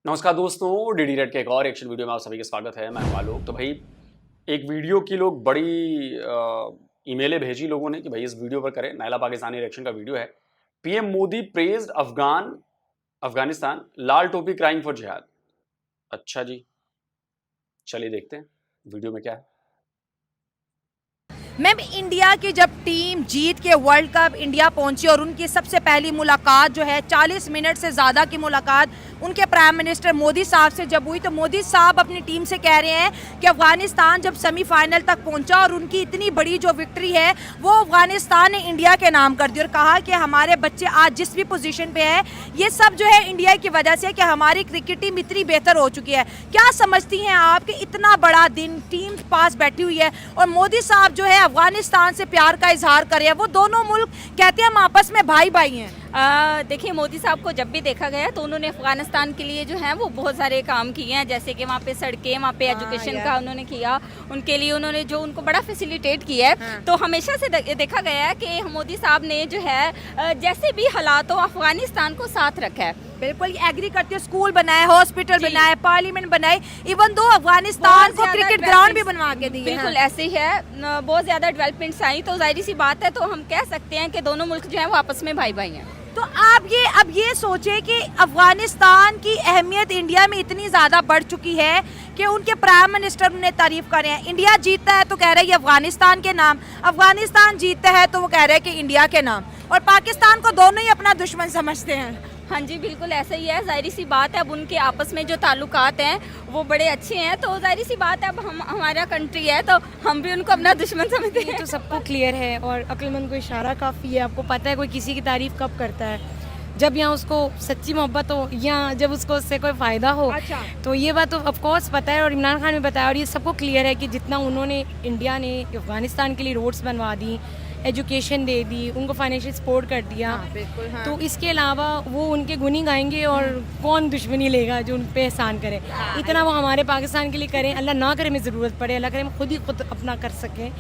नमस्कार दोस्तों, DD red के एक और एक्शन वीडियो में आप सभी का स्वागत है। मैं हूं आलोक। तो भाई एक वीडियो की लोग बड़ी ईमेलें भेजी लोगों ने कि भाई इस वीडियो पर करें। नायला पाकिस्तानी रिएक्शन का वीडियो है। पीएम मोदी प्रेज्ड अफगानिस्तान, लाल टोपी क्राइंग फॉर जिहाद। अच्छा जी, चलिए देखते हैं वीडियो में क्या है। मैम, इंडिया की जब टीम जीत के वर्ल्ड कप इंडिया पहुंची और उनकी सबसे पहली मुलाकात जो है 40 मिनट से ज़्यादा की मुलाकात उनके प्राइम मिनिस्टर मोदी साहब से जब हुई, तो मोदी साहब अपनी टीम से कह रहे हैं कि अफगानिस्तान जब सेमीफाइनल तक पहुंचा और उनकी इतनी बड़ी जो विक्ट्री है वो अफगानिस्तान ने इंडिया के नाम कर दी और कहा कि हमारे बच्चे आज जिस भी पोजीशन पे है ये सब जो है इंडिया की वजह से, कि हमारी क्रिकेट टीम इतनी बेहतर हो चुकी है। क्या समझती हैं आप कि इतना बड़ा दिन टीम पास बैठी हुई है और मोदी साहब जो है अफगानिस्तान से प्यार का इजहार करे? वो दोनों मुल्क कहते हैं हम आपस में भाई भाई हैं। देखिए, मोदी साहब को जब भी देखा गया तो उन्होंने अफगानिस्तान के लिए जो है वो बहुत सारे काम किए हैं, जैसे कि वहाँ पे सड़कें, वहाँ पे एजुकेशन का उन्होंने किया, उनके लिए उन्होंने जो उनको बड़ा फैसिलिटेट किया है। तो हमेशा से देखा गया है कि मोदी साहब ने जो है जैसे भी हालात हो अफगानिस्तान को साथ रखा है। बिल्कुल एग्री करती है। स्कूल बनाए, हॉस्पिटल बनाए, पार्लियामेंट बनाए, इवन दो अफगानिस्तान को क्रिकेट ग्राउंड भी बनवा के दिए। बिल्कुल ऐसे ही है, बहुत ज्यादा डेवलपमेंट्स आई तो जाहिर सी बात है, तो हम कह सकते हैं कि दोनों मुल्क जो है वो आपस में भाई भाई हैं। तो आप अब ये सोचे कि अफगानिस्तान की अहमियत इंडिया में इतनी ज़्यादा बढ़ चुकी है कि उनके प्राइम मिनिस्टर उन्हें तारीफ कर रहे हैं। इंडिया जीतता है तो कह रहे हैं ये अफगानिस्तान के नाम, अफगानिस्तान जीतता है तो वो कह रहे हैं कि इंडिया के नाम, और पाकिस्तान को दोनों ही अपना दुश्मन समझते हैं। हाँ जी, बिल्कुल ऐसा ही है। जाहिर सी बात है, अब उनके आपस में जो ताल्लुकात हैं वो बड़े अच्छे हैं, तो जाहिर सी बात है अब हमारा कंट्री है तो हम भी उनको अपना दुश्मन समझते हैं। तो सबको क्लियर है और अक्लमंद को इशारा काफ़ी है। आपको पता है कोई किसी की तारीफ कब करता है? जब यहाँ उसको सच्ची मोहब्बत हो या जब उसको उससे कोई फ़ायदा हो। अच्छा। तो ये बात तो ऑफ कोर्स पता है और इमरान खान ने बताया, और ये सबको क्लियर है कि जितना उन्होंने इंडिया ने अफगानिस्तान के लिए रोड्स बनवा दी, एजुकेशन दे दी, उनको फाइनेंशियल सपोर्ट कर दिया। बिल्कुल। तो इसके अलावा वो उनके गुनी गाएंगे और कौन दुश्मनी लेगा जो उन पे एहसान करे। इतना वो हमारे पाकिस्तान के लिए करें, अल्लाह ना करे हमें ज़रूरत पड़े, अल्लाह करे हम खुद अपना कर सकें।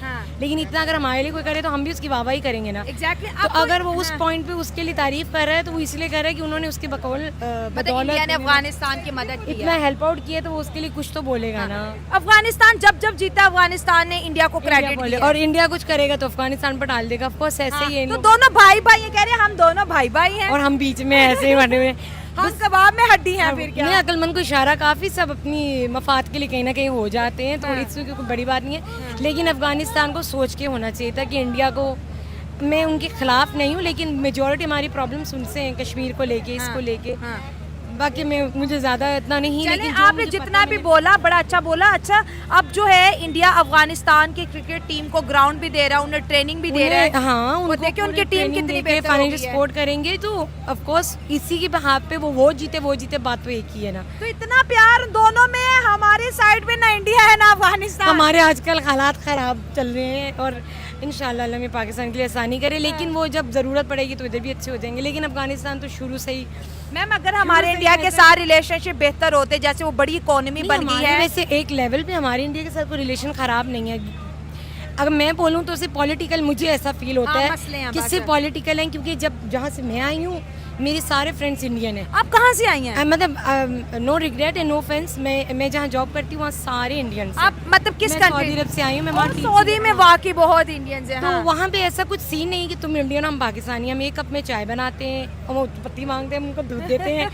लेकिन इतना अगर हमारे लिए कोई करे तो हम भी उसकी वाहवाही करेंगे ना। एग्जैक्टली। तो अगर वो उस पॉइंट पे उसके लिए तारीफ कर रहा है तो वो इसलिए कर रहा है कि उन्होंने उसकी बदौलत अफगानिस्तान की मदद की, इतना हेल्प आउट किया, तो वो उसके लिए कुछ तो बोलेगा ना। अफगानिस्तान जब जीता अफगानिस्तान ने इंडिया को क्रेडिट दिया, और इंडिया कुछ करेगा तो अफगानिस्तान पर डाल देगा। ऑफकोर्स ऐसे ही है। तो दोनों भाई भाई ये कह रहे हैं, हम दोनों भाई भाई हैं और हम बीच में ऐसे ही बने हुए हम कबाब में हड्डी हैं। फिर क्या? अक्लमंद को इशारा काफ़ी सब अपनी मफाद के लिए कहीं ना कहीं हो जाते हैं, तो इसमें कोई बड़ी बात नहीं है। लेकिन अफगानिस्तान को सोच के होना चाहिए था कि इंडिया को, मैं उनके खिलाफ नहीं हूँ लेकिन मेजॉरिटी हमारी प्रॉब्लम्स उनसे हैं, कश्मीर को लेके, इसको लेके। बाकी मुझे ज़्यादा इतना नहीं, लेकिन आपने जितना भी बोला बड़ा अच्छा बोला। अच्छा, अब जो है इंडिया अफगानिस्तान की क्रिकेट टीम को ग्राउंड भी दे रहा है, उन्हें ट्रेनिंग भी दे रहा है। हाँ, वो देखिए उनकी टीम कितनी बेहतर फाइनेंशियल सपोर्ट करेंगे, तो ऑफ कोर्स इसी के हाथ पे वो जीते बात तो एक ही है ना। तो इतना प्यार दोनों में, हमारे साइड में ना इंडिया है ना अफगानिस्तान। हमारे आजकल हालात खराब चल रहे हैं और इंशाल्लाह अल्लाह में पाकिस्तान के लिए आसानी करे, लेकिन वो जब ज़रूरत पड़ेगी तो इधर भी अच्छे हो जाएंगे। लेकिन अफगानिस्तान तो शुरू से ही, मैम, अगर हमारे इंडिया के साथ रिलेशनशिप बेहतर होते, जैसे वो बड़ी इकोनॉमी बन गई है, वैसे एक लेवल पे हमारे इंडिया के साथ कोई रिलेशन खराब नहीं है। अगर मैं बोलूँ तो सिर्फ पॉलिटिकल मुझे ऐसा फील होता है कि सिर्फ पॉलिटिकल है, क्योंकि जब जहाँ से मैं आई हूँ मेरे सारे फ्रेंड्स इंडियन हैं। आप कहाँ से आई हैं? मतलब no regret and no offence, मैं जहाँ जॉब करती हूँ वहाँ सारे इंडियंस। आप मतलब किस कंट्री? सऊदी अरब से आई हूँ मैं। सऊदी में वाकई बहुत इंडियंस हैं। तो वहाँ पे ऐसा कुछ सीन नहीं कि तुम इंडियन हम पाकिस्तानी। हम एक कप में चाय बनाते हैं, हम पत्ती मांगते हैं, हम उनको दूध देते हैं,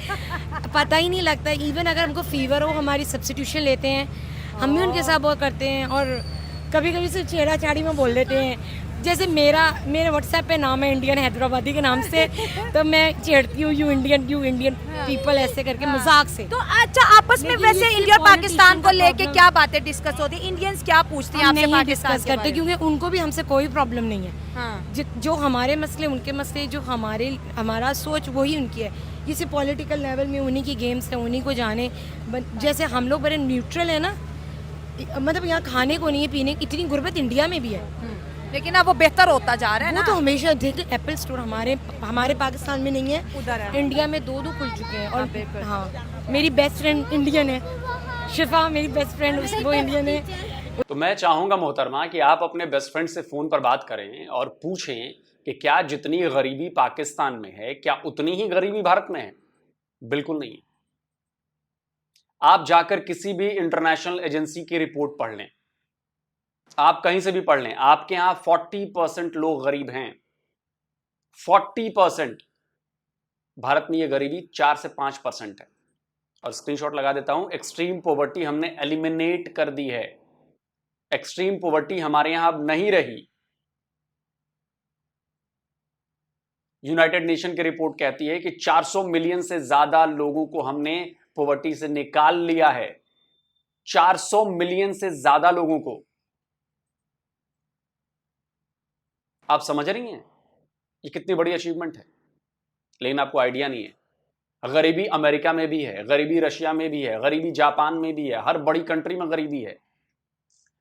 पता ही नहीं लगता। इवन अगर हमको फीवर हो हमारी सब्स्टिट्यूशन लेते हैं, हम भी उनके साथ बहुत करते हैं। और कभी कभी सिर्फ छेड़ा छाड़ी में बोल देते हैं। जैसे मेरे व्हाट्सएप पे नाम है इंडियन हैदराबादी के नाम से, तो मैं छेड़ती हूँ यू इंडियन पीपल ऐसे करके मजाक से। तो अच्छा, आपस में वैसे इंडिया पाकिस्तान को लेके क्या बातें डिस्कस होती है? इंडियंस क्या पूछते हैं आपसे? नहीं डिस्कस करते, क्योंकि उनको भी हमसे कोई प्रॉब्लम नहीं है। जो हमारे मसले उनके मसले, जो हमारा सोच वही उनकी है। किसी पॉलिटिकल लेवल में उन्हीं की गेम्स है, उन्हीं को जाने। जैसे हम लोग बड़े न्यूट्रल है ना, मतलब यहाँ खाने को नहीं है, पीने की इतनी गुर्बत इंडिया में भी है, लेकिन अब वो बेहतर होता जा रहा है ना। तो हमेशा देखिए एप्पल स्टोर हमारे पाकिस्तान में नहीं है, उधर है। इंडिया में दो खुल चुके हैं। और हाँ, मेरी बेस्ट फ्रेंड इंडियन है, शिफा मेरी बेस्ट फ्रेंड, वो इंडियन है। तो मैं चाहूंगा मोहतरमा कि आप अपने बेस्ट फ्रेंड से फ़ोन पर बात करें और पूछें कि क्या जितनी गरीबी पाकिस्तान में है क्या उतनी ही गरीबी भारत में है? बिल्कुल नहीं है। आप जाकर किसी भी इंटरनेशनल एजेंसी की रिपोर्ट पढ़ लें, आप कहीं से भी पढ़ लें, आपके यहां 40% लोग गरीब हैं। 40%। भारत में यह गरीबी 4 से 5% है। और स्क्रीनशॉट लगा देता हूं, एक्सट्रीम पॉवर्टी हमने एलिमिनेट कर दी है। एक्सट्रीम पॉवर्टी हमारे यहां अब नहीं रही। यूनाइटेड नेशन की रिपोर्ट कहती है कि 400 मिलियन से ज्यादा लोगों को हमने पॉवर्टी से निकाल लिया है। 400 मिलियन से ज्यादा लोगों को। आप समझ रही हैं ये कितनी बड़ी अचीवमेंट है? लेकिन आपको आइडिया नहीं है, गरीबी अमेरिका में भी है, गरीबी रशिया में भी है, गरीबी जापान में भी है, हर बड़ी कंट्री में गरीबी है।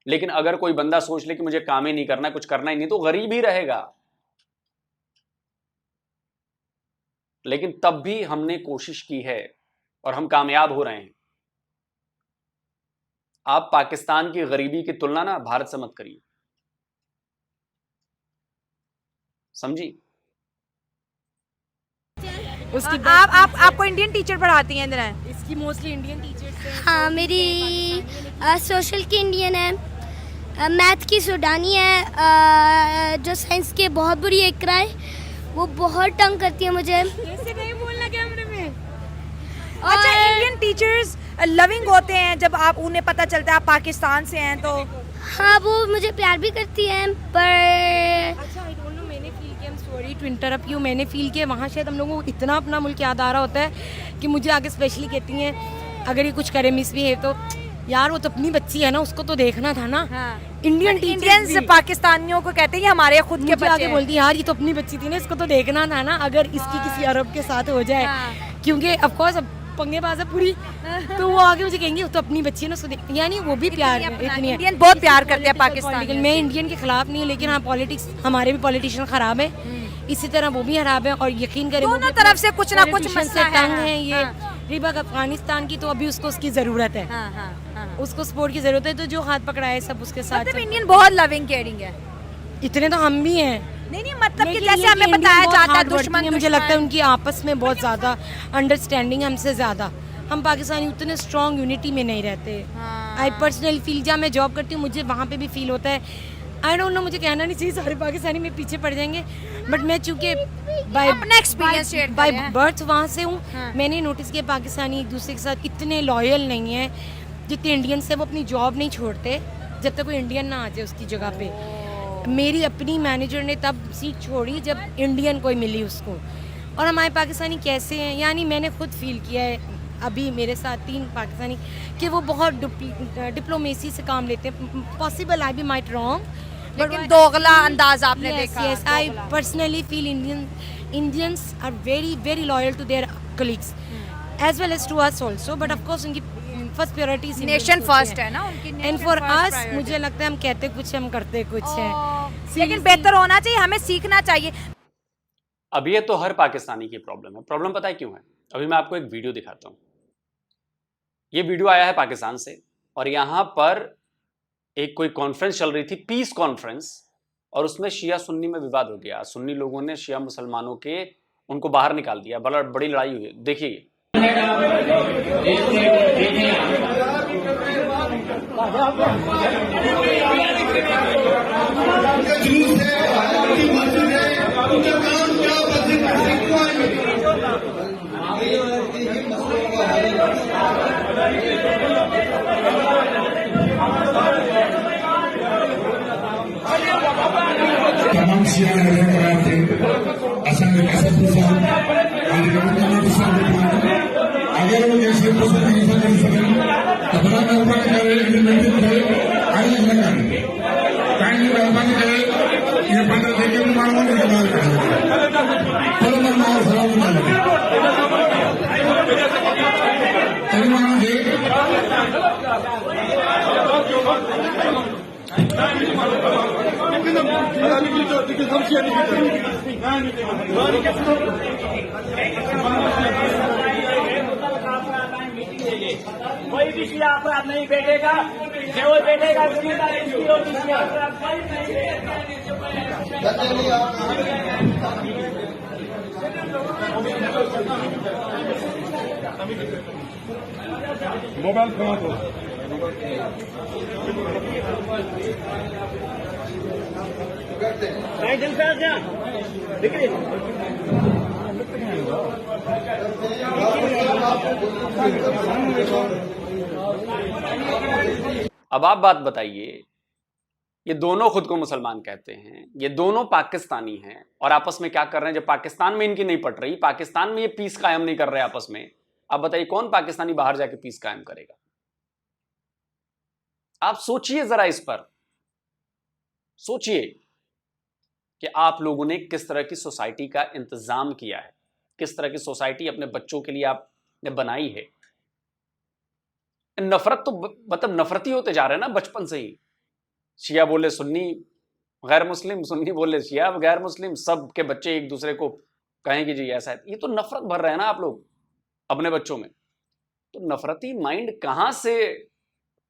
लेकिन अगर कोई बंदा सोच ले कि मुझे काम ही नहीं करना, कुछ करना ही नहीं, तो गरीब ही रहेगा। लेकिन तब भी हमने कोशिश की है और हम कामयाब हो रहे हैं। आप पाकिस्तान की गरीबी की तुलना ना भारत से मत करिए, समझी? उसकी आपको इंडियन टीचर पढ़ाती हैं इंदिरा? इसकी मोस्टली इंडियन टीचर्स हैं। हाँ, मेरी सोशल की इंडियन है, मैथ की सुडानी है, जो साइंस के बहुत बुरी एकरा है, वो बहुत तंग करती है मुझे। ऐसे नहीं बोलना कैमरे में। अच्छा, इंडियन टीचर्स लविंग होते हैं जब आप उन्हें पता चलता है आप पाकिस्तान से हैं तो? हाँ, वो मुझे प्यार भी करती हैं, पर अच्छा, आई डोंट नो, मैंने फील किया, सॉरी टू इंटरप्ट यू, मैंने फील किया वहाँ शायद हम लोगों को इतना अपना मुल्क याद आ रहा होता है कि मुझे आगे स्पेशली कहती हैं अगर ये कुछ करे मिसबिहेव तो यार वो तो अपनी बच्ची है ना, उसको तो देखना था ना। हाँ। इंडियंस पाकिस्तानियों को कहते हैं ये हमारे खुद के मुझे आगे बच्चे बोलती यार ये तो अपनी बच्ची थी ना, इसको तो देखना था ना, अगर इसकी किसी अरब के साथ हो जाए, क्योंकि ऑफ कोर्स अब पंगेबाज है पूरी, तो वो आगे मुझे कहेंगी वो तो अपनी बच्ची है ना, यानी वो भी प्यार है, इतनी इंडियन बहुत प्यार करते हैं पाकिस्तान। लेकिन मैं इंडियन के खिलाफ नहीं हूँ, लेकिन हाँ पॉलिटिक्स, हमारे भी पॉलिटिशियन खराब है, इसी तरह वो भी खराब है। और यकीन करें दोनों तरफ से कुछ ना कुछ politician मसला से तंग है। है ये रिबक अफगानिस्तान की, तो अभी उसको उसकी जरूरत है, हाँ, हाँ, हाँ। उसको सपोर्ट की जरूरत है, तो जो हाथ पकड़ा है सब उसके साथ। मतलब इंडियन बहुत लविंग केयरिंग है। इतने तो हम भी हैं, नहीं मतलब कि लेकिन जैसे ये हमें कि बताया Indian बहुत जाता है hard working दुश्मन, मुझे लगता है उनकी आपस में बहुत ज्यादा अंडरस्टैंडिंग हमसे ज्यादा। हम पाकिस्तानी उतने स्ट्रॉन्ग यूनिटी में नहीं रहते। आई पर्सनली फील, जहाँ मैं जॉब करती हूँ मुझे वहाँ पे भी फील होता है। आई डोंट नो, मुझे कहना नहीं चाहिए, सारे पाकिस्तानी में पीछे पड़ जाएंगे, बट मैं चूँकि अपना एक्सपीरियंस शेयर बाय बर्थ वहाँ से हूँ, मैंने नोटिस किया पाकिस्तानी एक दूसरे के साथ इतने लॉयल नहीं है जितने इंडियन से। वो अपनी जॉब नहीं छोड़ते जब तक कोई इंडियन ना आ जाए उसकी जगह पे। मेरी अपनी मैनेजर ने तब सीट छोड़ी जब इंडियन कोई मिली उसको। और हमारे पाकिस्तानी कैसे हैं, यानी मैंने खुद फील किया है अभी मेरे साथ 3 पाकिस्तानी कि वो बहुत डिप्लोमेसी से काम लेते हैं। Possible I be might wrong, लेकिन दोगला अंदाज आपने देखा। Yes, I personally feel Indians are very very loyal to their colleagues as well as to us also, but of course उनकी फर्स्ट प्रायोरिटी नेशन फर्स्ट है ना उनकी। एंड फॉर अस मुझे लगता है हम कहते कुछ हम करते कुछ हैं, लेकिन बेहतर होना चाहिए, हमें सीखना चाहिए। अब ये तो हर पाकिस्तानी की प्रॉब्लम है। प्रॉब्लम पता है क्यों है? अभी मैं आपको एक वीडियो दिखाता हूँ। ये वीडियो आया है पाकिस्तान से और यहाँ पर एक कोई कॉन्फ्रेंस चल रही थी, पीस कॉन्फ्रेंस, और उसमें शिया सुन्नी में विवाद हो गया। सुन्नी लोगों ने शिया मुसलमानों के उनको बाहर निकाल दिया, बड़ी लड़ाई हुई। देखिए तमाम शिया करार थे असांजे कसम सां अगर वो जैसे पसंद नहीं कर सकें तो बड़ा मेहरबानी करे इंडिपेंडेंट करे आई न करे काई मेहरबानी करे ये बंदा देखे मानव ने कमाल करे पर मन मार सलाम ना लगे परिमाण दे कोई भी शिया अपराध नहीं बैठेगा, जो बैठेगा मोबाइल फोन को जल्द से आ जा दिख रही अब आप बात बताइए, ये दोनों खुद को मुसलमान कहते हैं, ये दोनों पाकिस्तानी हैं और आपस में क्या कर रहे हैं? जब पाकिस्तान में इनकी नहीं पट रही, पाकिस्तान में ये पीस कायम नहीं कर रहे आपस में, आप बताइए कौन पाकिस्तानी बाहर जाके पीस कायम करेगा? आप सोचिए जरा, इस पर सोचिए कि आप लोगों ने किस तरह की सोसाइटी का इंतजाम किया है, किस तरह की सोसाइटी अपने बच्चों के लिए आपने बनाई है। नफरत तो मतलब नफरती होते जा रहे हैं ना बचपन से ही। शिया बोले सुन्नी गैर मुस्लिम, सुन्नी बोले शिया गैर मुस्लिम, सब के बच्चे एक दूसरे को कहें कि जी ऐसा है। ये तो नफरत भर रहे हैं ना आप लोग अपने बच्चों में। तो नफरती माइंड कहां से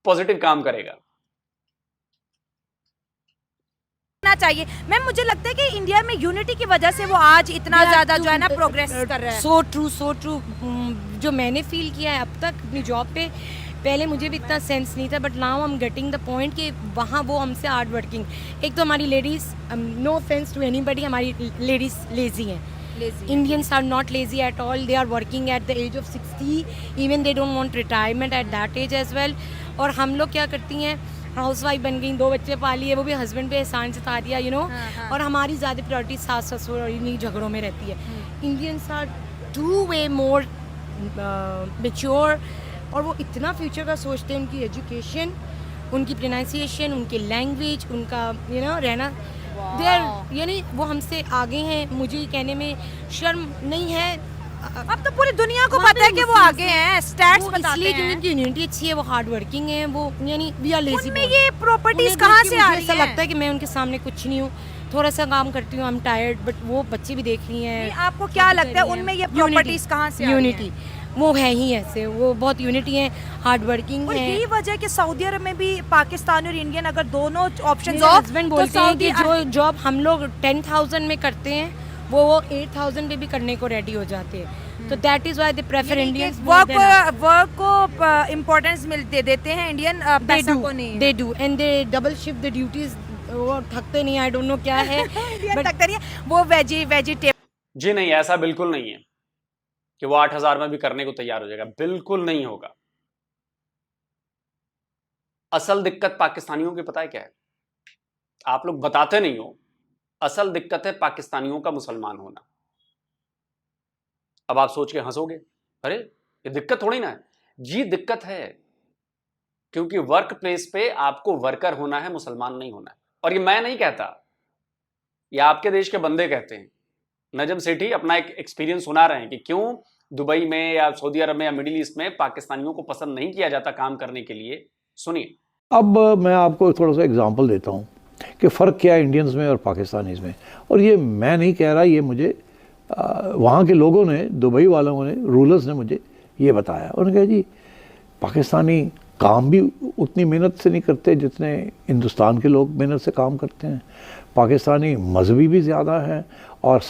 पॉजिटिव काम करेगा? चाहिए मैम, मुझे लगता है कि इंडिया में यूनिटी की वजह से वो आज इतना ज्यादा जो है ना प्रोग्रेस कर रहा है। So true. जो मैंने फील किया है अब तक अपनी जॉब पे, पहले मुझे भी इतना सेंस नहीं था, but now I am getting the point कि वहाँ वो हमसे हार्ड वर्किंग। एक तो हमारी ladies, no offence to anybody, हमारी लेडीज़ लेजी हैं। Indians are not lazy at all. They are working at the age of 60. Even they don't want retirement at that age as well. और हम लोग क्या करती हैं, हाउस वाइफ बन गई, 2 बच्चे पाली है, वो भी हस्बैंड पे एहसान जता दिया, यू नो। और हमारी ज़्यादा प्रायोरिटी सास ससुर और इन्हीं झगड़ों में रहती है। Indians are too way more mature, और वो इतना फ्यूचर का सोचते हैं। उनकी एजुकेशन, उनकी प्रोनाउंसिएशन, उनकी लैंग्वेज, उनका यू नो रहना, दे आर यानी वो हमसे आगे हैं। मुझे कहने में शर्म नहीं है। अब तो पूरी दुनिया को पता है कि वो आगे हैं, स्टैट्स बताते हैं। क्योंकि उनकी यूनिटी अच्छी है, वो हार्ड वर्किंग है, वो यानी वी आर लेजी। उनमें ये प्रॉपर्टीज कहाँ से आ रही ऐसा हैं? लगता है कि मैं उनके सामने कुछ नहीं हूँ, थोड़ा सा काम करती हूँ, आई एम टायर्ड, बट वो बच्चे भी देख रही हैं। आपको क्या लगता है उनमें ये प्रॉपर्टीज कहाँ से आ रही हैं? यूनिटी वो है ही ऐसे, वो बहुत यूनिटी है, हार्ड वर्किंग और है। यही वजह कि सऊदी अरब में भी पाकिस्तानी और इंडियन अगर दोनों ऑप्शंस मेरे हस्बैंड बोलते हैं कि जो जॉब हम लोग 10,000 में करते हैं वो 8,000 में भी करने को रेडी हो जाते हैं। तो that is why they prefer Indians. Work को इम्पोर्टेंस मिलते देते हैं इंडियन पैसों को नहीं। They do and they double shift the duties, वो थकते नहीं, आई डोंट नो क्या है बट थकते नहीं है, वो वेजिटेबल। जी नहीं, ऐसा बिल्कुल नहीं है कि वो 8,000 में भी करने को तैयार हो जाएगा, बिल्कुल नहीं होगा। असल दिक्कत पाकिस्तानियों की पता है क्या है? आप लोग बताते नहीं हो। असल दिक्कत है पाकिस्तानियों का मुसलमान होना। अब आप सोच के हंसोगे, अरे ये दिक्कत थोड़ी ना है। जी दिक्कत है, क्योंकि वर्क प्लेस पे आपको वर्कर होना है, मुसलमान नहीं होना है। और ये मैं नहीं कहता, ये आपके देश के बंदे कहते हैं। नजम सेठी अपना एक एक्सपीरियंस सुना रहे हैं कि क्यों दुबई में या सऊदी अरब में या मिडिल ईस्ट में पाकिस्तानियों को पसंद नहीं किया जाता काम करने के लिए। सुनिए। अब मैं आपको थोड़ा सा एग्जांपल देता हूँ कि फ़र्क क्या है इंडियंस में और पाकिस्तानीज़ में। और ये मैं नहीं कह रहा, ये मुझे वहाँ के लोगों ने, दुबई वालों ने, रूलर्स ने मुझे ये बताया। उन्होंने कहा जी पाकिस्तानी काम भी उतनी मेहनत से नहीं करते जितने हिंदुस्तान के लोग मेहनत से काम करते हैं। पाकिस्तानी मजहबी भी ज़्यादा हैं और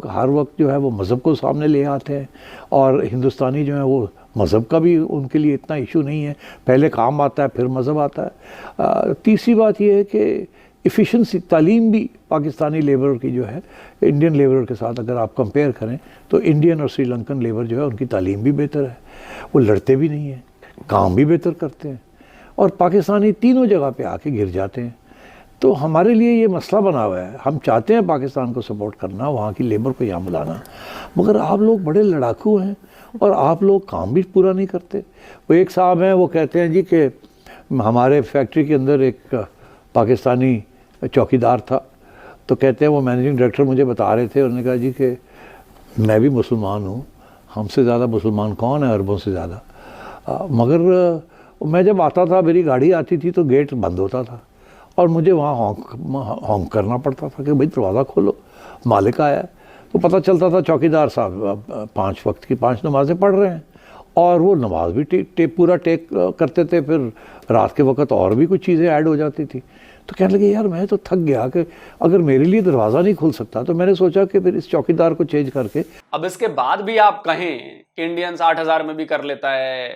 हर वक्त जो है वो मज़हब को सामने ले आते हैं। और हिंदुस्तानी जो है वो मज़हब का भी उनके लिए इतना इशू नहीं है, पहले काम आता है फिर मज़हब आता है। तीसरी बात ये है कि एफिशिएंसी, तालीम भी पाकिस्तानी लेबर की जो है इंडियन लेबर के साथ अगर आप कंपेयर करें तो इंडियन और श्रीलंकन लेबर जो है उनकी तालीम भी बेहतर है, वो लड़ते भी नहीं हैं, काम भी बेहतर करते हैं। और पाकिस्तानी तीनों जगह पे आके गिर जाते हैं। तो हमारे लिए ये मसला बना हुआ है। हम चाहते हैं पाकिस्तान को सपोर्ट करना, वहाँ की लेबर को यहाँ बुलाना, मगर आप लोग बड़े लड़ाकू हैं और आप लोग काम भी पूरा नहीं करते। वो एक साहब हैं, वो कहते हैं जी कि हमारे फैक्ट्री के अंदर एक पाकिस्तानी चौकीदार था, तो कहते हैं वो मैनेजिंग डायरेक्टर मुझे बता रहे थे, उन्होंने कहा जी कि मैं भी मुसलमान हूँ, हमसे ज़्यादा मुसलमान कौन है अरबों से ज़्यादा, मगर मैं जब आता था, मेरी गाड़ी आती थी तो गेट बंद होता था और मुझे वहाँ हॉन्क करना पड़ता था कि भाई दरवाज़ा खोलो, मालिक आया है। तो पता चलता था चौकीदार साहब 5 वक्त की 5 नमाज़ें पढ़ रहे हैं और वो नमाज भी पूरा टेक करते थे, फिर रात के वक्त और भी कुछ चीज़ें ऐड हो जाती थी। तो कहने लगे यार मैं तो थक गया कि अगर मेरे लिए दरवाज़ा नहीं खुल सकता, तो मैंने सोचा कि फिर इस चौकीदार को चेंज करके। अब इसके बाद भी आप कहें कि इंडियंस 8,000 में भी कर लेता है,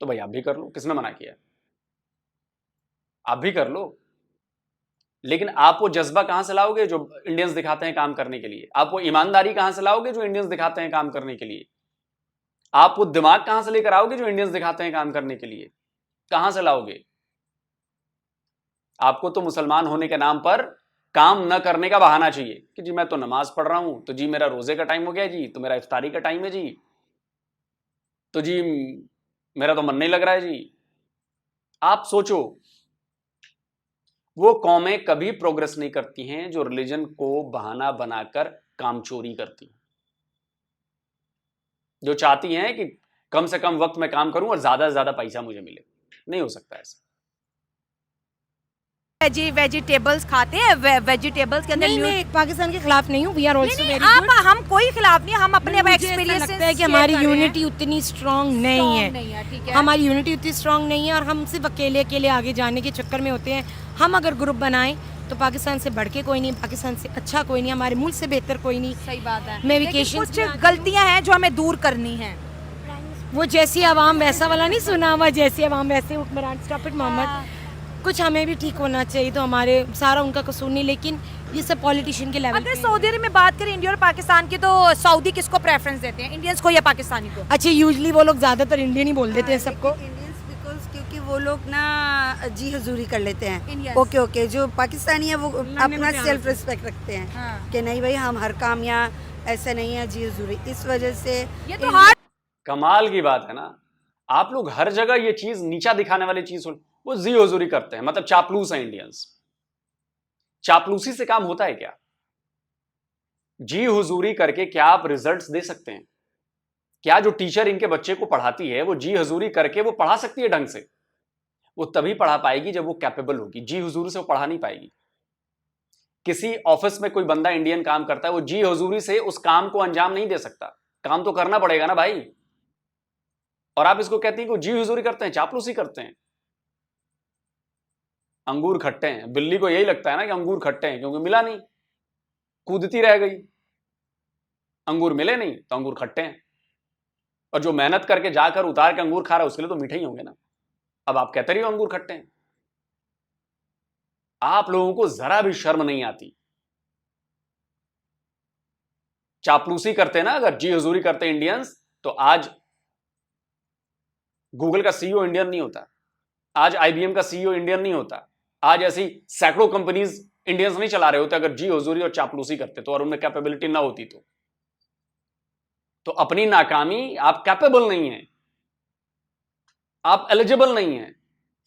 तो भाई आप भी कर लो, किसने मना किया? आप भी कर लो, लेकिन आप वो जज्बा कहां से लाओगे जो इंडियंस दिखाते हैं काम करने के लिए? आप वो ईमानदारी कहां से लाओगे जो इंडियंस दिखाते हैं काम करने के लिए? आप वो दिमाग कहां से लेकर आओगे जो इंडियंस दिखाते हैं काम करने के लिए? कहां से लाओगे? आपको तो मुसलमान होने के नाम पर काम न करने का बहाना चाहिए कि जी मैं तो नमाज पढ़ रहा हूं, तो जी मेरा रोजे का टाइम हो गया जी, तो मेरा इफ्तारी का टाइम है जी, तो जी मेरा तो मन नहीं लग रहा है जी। आप सोचो, वो कौमें कभी प्रोग्रेस नहीं करती हैं जो रिलीजन को बहाना बनाकर काम चोरी करती हैं, जो चाहती हैं कि कम से कम वक्त में काम करूं और ज्यादा से ज्यादा पैसा मुझे मिले। नहीं हो सकता ऐसा। वेजिटेबल्स खाते हैं, वेजिटेबल्स के अंदर नहीं, मैं पाकिस्तान के खिलाफ नहीं हूँ। वी आर ऑल्सो वेरी आप गुड। हम कोई खिलाफ नहीं, हम अपने एक्सपीरियंस लगता है कि हमारी यूनिटी उतनी स्ट्रांग नहीं है, ठीक है। हमारी यूनिटी उतनी स्ट्रांग नहीं है और हम सिर्फ अकेले अकेले आगे जाने के चक्कर में होते हैं। हम अगर ग्रुप बनाएं तो पाकिस्तान से बढ़ के कोई नहीं, पाकिस्तान से अच्छा कोई नहीं, हमारे मुल्क से बेहतर कोई नहीं। सही बात है। मैं लेकिन वेकेशन कुछ गलतियां हैं जो हमें दूर करनी है। वो जैसी आवाम वैसा वाला नहीं सुना हुआ, जैसी आवाम वैसे हुक्मरान। Stop it Mohammad. कुछ हमें भी ठीक होना चाहिए, तो हमारे सारा उनका कसूर नहीं, लेकिन ये सब पॉलिटिशियन के लेवल अगर सऊदी अरब में बात करें इंडिया और पाकिस्तान की, तो सऊदी किसको प्रेफरेंस देते हैं, इंडियंस को या पाकिस्तानी को? अच्छे यूजली वो लोग ज्यादातर इंडियन ही बोल देते हैं सबको। इंडियंस बिकॉज क्योंकि वो लोग ना जी हजूरी कर लेते हैं। Indians। ओके ओके, जो पाकिस्तानी है वो अपना सेल्फ रिस्पेक्ट रखते हैं हाँ। कि नहीं भाई हम हर काम यहाँ ऐसा नहीं है जी हजूरी। इस वजह से ये तो हार्ड कमाल की बात है ना, आप लोग हर जगह ये चीज नीचा दिखाने वाली चीज वो जी हुजूरी करते हैं, मतलब चापलूस है इंडियंस। चापलूसी से काम होता है क्या? जी हुजूरी करके क्या आप रिजल्ट्स दे सकते हैं? क्या जो टीचर इनके बच्चे को पढ़ाती है वो जी हुजूरी करके वो पढ़ा सकती है ढंग से? वो तभी पढ़ा पाएगी जब वो कैपेबल होगी। जी हुजूरी से वो पढ़ा नहीं पाएगी। किसी ऑफिस में कोई बंदा इंडियन काम करता है, वो जी हुजूरी से उस काम को अंजाम नहीं दे सकता। काम तो करना पड़ेगा ना भाई। और आप इसको कहती हैं कि जी हुजूरी करते हैं, चापलूसी करते हैं। अंगूर खट्टे हैं, बिल्ली को यही लगता है ना कि अंगूर खट्टे हैं, क्योंकि मिला नहीं, कूदती रह गई, अंगूर मिले नहीं तो अंगूर खट्टे हैं। और जो मेहनत करके जाकर उतार के अंगूर खा रहा है उसके लिए तो मीठे ही होंगे ना। अब आप कहते रहिए अंगूर खट्टे हैं। आप लोगों को जरा भी शर्म नहीं आती। चापलूसी करते ना, अगर जी हुजूरी करते इंडियंस, तो आज गूगल का सीईओ इंडियन नहीं होता, आज आईबीएम का सीईओ इंडियन नहीं होता, आज ऐसी सैकड़ों कंपनीज इंडियंस नहीं चला रहे होते अगर जी हुजूरी और चापलूसी करते तो, और उनमें कैपेबिलिटी ना होती तो अपनी नाकामी, आप कैपेबल नहीं हैं, आप एलिजिबल नहीं हैं,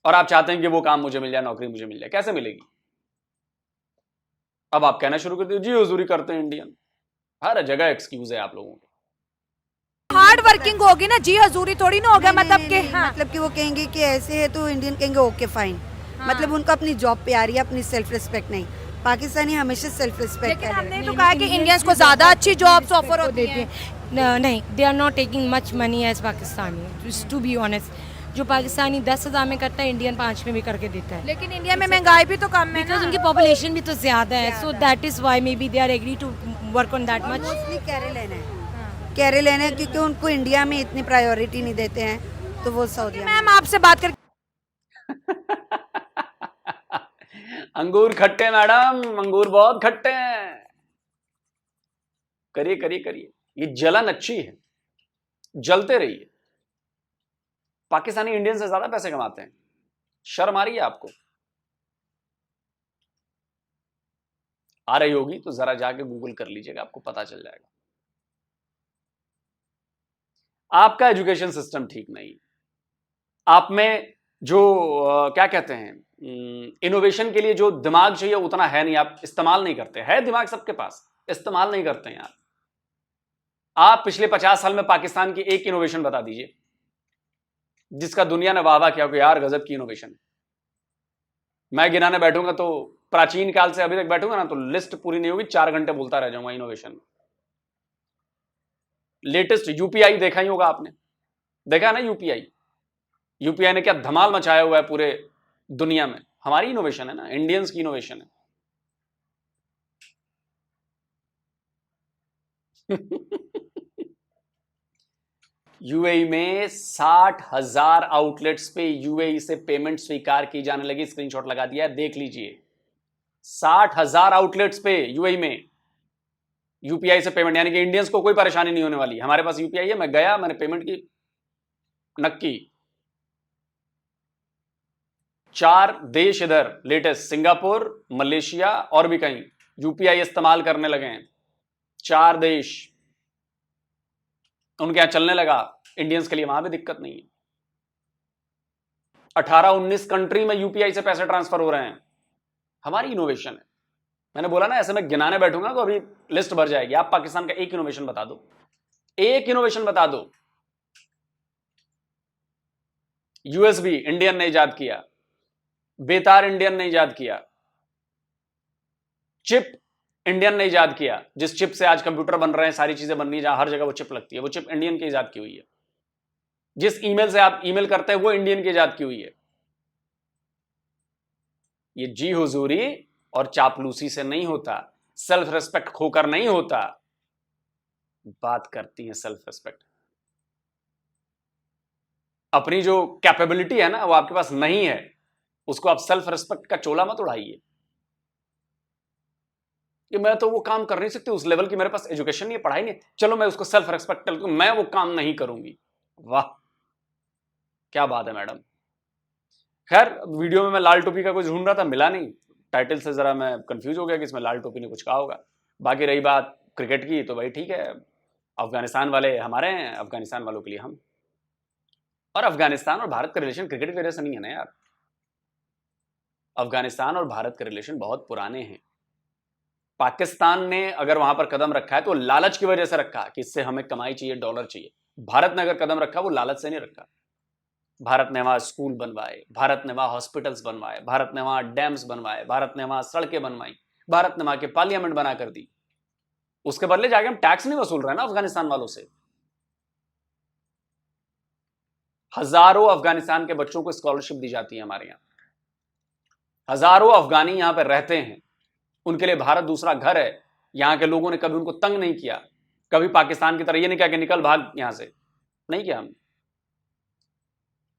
और आप चाहते हैं कि वो काम मुझे मिल जाए, नौकरी मुझे मिल जाए। कैसे मिलेगी? अब आप कहना शुरू कर दिए जी हुजूरी करते हैं इंडियन। हर जगह एक्सक्यूज है आप लोगों के। हार्ड वर्किंग होगी ना, जी हजूरी थोड़ी ना होगा। मतलब कि मतलब कि वो कहेंगे कि ऐसे है तो इंडियन कहेंगे ओके फाइन। मतलब उनको अपनी जॉब पे आ रही है, अपनी सेल्फ रिस्पेक्ट नहीं। पाकिस्तानी हमेशा सेल्फ रिस्पेक्ट लेकिन हमने तो कहा कि इंडियंस को ज्यादा अच्छी जॉब्स ऑफर होती देते हैं। हैं। नहीं, they are not taking much money as Pakistani, to be honest. जो पाकिस्तानी 10,000 में करता है, इंडियन 5 में भी करके देता है। लेकिन इंडिया में महंगाई भी तो कम है बिकॉज ना। उनकी पॉपुलेशन भी तो ज्यादा है, so that is why maybe they are agree to work on that much. Mostly Kerala है, केरल है, क्योंकि उनको इंडिया में इतनी प्रायोरिटी नहीं देते हैं, तो वो सऊदी मैम आपसे बात कर अंगूर खट्टे मैडम, अंगूर बहुत खट्टे हैं। करिए करिए करिए, ये जलन अच्छी है, जलते रहिए। पाकिस्तानी इंडियन से ज्यादा पैसे कमाते हैं, शर्म आ रही है आपको? आ रही होगी तो जरा जाके गूगल कर लीजिएगा, आपको पता चल जाएगा। आपका एजुकेशन सिस्टम ठीक नहीं, आप में जो क्या कहते हैं इनोवेशन के लिए जो दिमाग चाहिए उतना है नहीं, आप इस्तेमाल नहीं करते। है दिमाग सबके पास, इस्तेमाल नहीं करते हैं यार। आप पिछले 50 साल में पाकिस्तान की एक इनोवेशन बता दीजिए जिसका दुनिया ने वाह वाह किया कि यार गजब की इनोवेशन। मैं गिनाने बैठूंगा तो प्राचीन काल से अभी तक बैठूंगा ना तो लिस्ट पूरी नहीं होगी, 4 घंटे बोलता रह जाऊंगा इनोवेशन। लेटेस्ट यूपीआई देखा ही होगा आपने, देखा ना यूपीआई, यूपीआई ने क्या धमाल मचाया हुआ है पूरे दुनिया में। हमारी इनोवेशन है ना, इंडियंस की इनोवेशन है। यूएई में 60,000 आउटलेट्स पे यूएई से पेमेंट स्वीकार की जाने लगी। स्क्रीनशॉट लगा दिया है, देख लीजिए। 60,000 आउटलेट्स पे यूएई में यूपीआई से पेमेंट, यानी कि इंडियंस को कोई परेशानी नहीं होने वाली। हमारे पास यूपीआई है, मैं गया, मैंने पेमेंट की, नक्की। 4 देश इधर लेटेस्ट, सिंगापुर, मलेशिया और भी कहीं यूपीआई इस्तेमाल करने लगे हैं। 4 देश उनके यहां चलने लगा। इंडियंस के लिए वहां भी दिक्कत नहीं है। 18-19 कंट्री में यूपीआई से पैसे ट्रांसफर हो रहे हैं। हमारी इनोवेशन है। मैंने बोला ना, ऐसे मैं गिनाने बैठूंगा तो अभी लिस्ट भर जाएगी। आप पाकिस्तान का एक इनोवेशन बता दो, एक इनोवेशन बता दो। यूएसबी इंडियन ने इजाद किया, बेतार इंडियन ने इजाद किया, चिप इंडियन ने इजाद किया। जिस चिप से आज कंप्यूटर बन रहे हैं, सारी चीजें बन रही है, जहां हर जगह वो चिप लगती है, वो चिप इंडियन की इजाद की हुई है। जिस ईमेल से आप ईमेल करते हैं, वो इंडियन की इजाद की हुई है। ये जी हुजूरी और चापलूसी से नहीं होता, सेल्फ रेस्पेक्ट खोकर नहीं होता। बात करती है सेल्फ रेस्पेक्ट। अपनी जो कैपेबिलिटी है ना, वो आपके पास नहीं है, उसको आप सेल्फ रेस्पेक्ट का चोला मत उड़ाइए कि मैं तो वो काम कर नहीं सकती, उस लेवल की मेरे पास एजुकेशन नहीं है, पढ़ाई नहीं है, चलो मैं उसको सेल्फ रेस्पेक्ट कर लूं, मैं वो काम नहीं करूंगी। वाह, क्या बात है मैडम। खैर, वीडियो में मैं लाल टोपी का कुछ ढूंढ रहा था, मिला नहीं। टाइटल से जरा मैं कंफ्यूज हो गया कि इसमें लाल टोपी ने कुछ कहा होगा। बाकी रही बात क्रिकेट की, तो भाई ठीक है, अफगानिस्तान वाले हमारे हैं, अफगानिस्तान वालों के लिए हम। और अफगानिस्तान और भारत का रिलेशन क्रिकेट की वजह से नहीं है ना यार। अफगानिस्तान और भारत के रिलेशन बहुत पुराने हैं। पाकिस्तान ने अगर वहां पर कदम रखा है तो लालच की वजह से रखा कि इससे हमें कमाई चाहिए, डॉलर चाहिए। भारत ने अगर कदम रखा, वो लालच से नहीं रखा। भारत ने वहां स्कूल बनवाए, भारत ने वहां हॉस्पिटल्स बनवाए, भारत ने वहां डैम्स बनवाए, भारत ने वहां सड़कें बनवाई, भारत ने वहां के पार्लियामेंट बना कर दी। उसके बदले जाके हम टैक्स नहीं वसूल रहे ना अफगानिस्तान वालों से। हजारों अफगानिस्तान के बच्चों को स्कॉलरशिप दी जाती है हमारे यहां। हजारों अफगानी यहां पर रहते हैं, उनके लिए भारत दूसरा घर है। यहां के लोगों ने कभी उनको तंग नहीं किया, कभी पाकिस्तान की तरह ये नहीं कहा कि निकल भाग यहां से, नहीं किया हमने।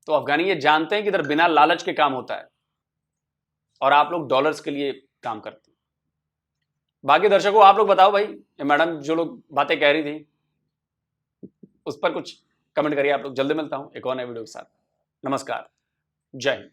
तो अफगानी ये जानते हैं कि इधर बिना लालच के काम होता है, और आप लोग डॉलर्स के लिए काम करते हैं। बाकी दर्शकों, आप लोग बताओ भाई, मैडम जो लोग बातें कह रही थी उस पर कुछ कमेंट करिए आप लोग। जल्दी मिलता हूं एक और नए वीडियो के साथ। नमस्कार, जय हिंद।